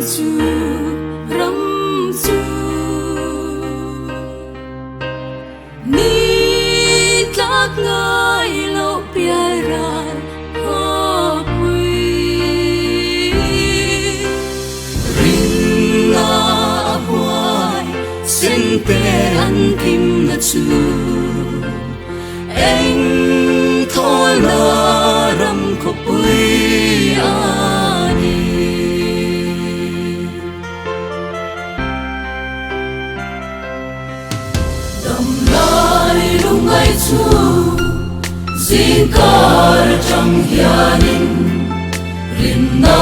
chu ram chu ni tlak ngai lo piaran ho pui ring a huai sen te an kim na chu anh thôi na ram ko pui ani đầm lai lung ai chu zikar trong hianin rin na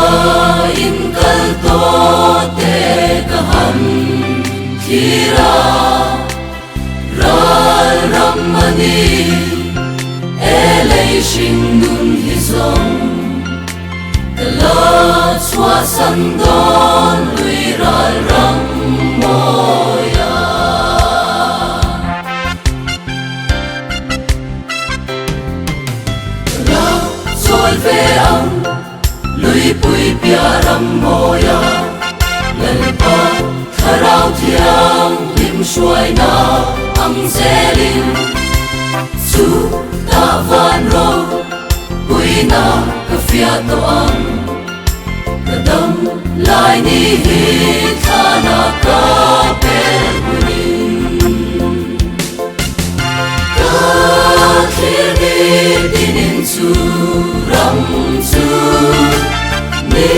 in kal to te ka ham thira ral ramani elei shin nun hizong la chua san don lui ral ram moya la chol ve ang lui pui pia ram moya lal pa tharau thiang lim shuai na ang zelin chu ta van ro pui na ka fia to ang kadam lai ni hi thana ka per bunin ka thir ni dinin chu ram chu ni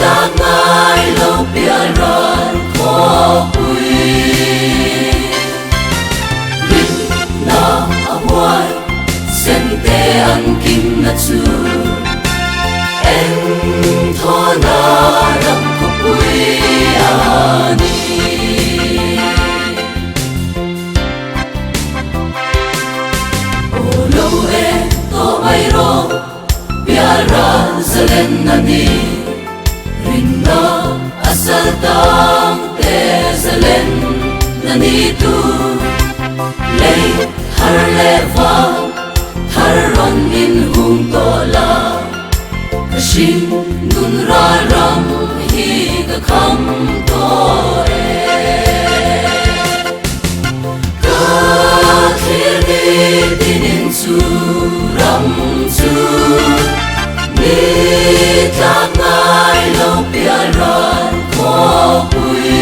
ta ngai lo pia ran ko pui rin na a huai sen te an kim na chu anh thôi na ram ko pui ani o lo e to mai ro piar ra zalen na ni rin na asal tang te zalen na ni tu lei har leva thar ron in hung to la shin nun ra ram hi ka kham to e ka thir ni dinin chu ram chu ni ta ngai lo pia ran ko pui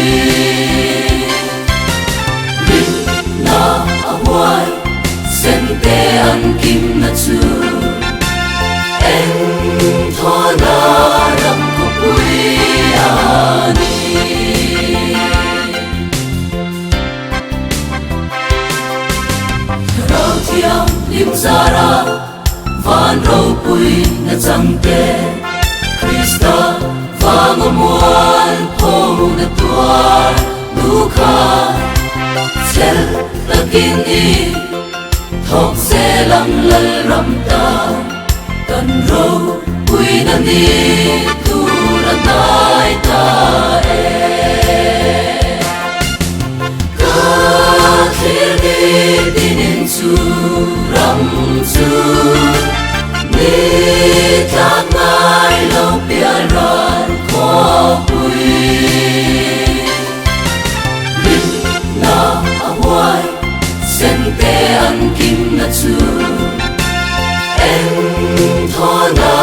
rin na a huai sen te an kim na chu anh thôi na ram ko pui ani rau thiam lim zara van ro pui na chang te Krista vang muan po na tua lukha sel takin i thok se lam lal ram ta kan ro pui na ni tu ra tai ta e ka thir ni dinin chu ram chu ni ta ngai lo pia ran ko pui rin na a huai sen te an kim na chu anh thôi na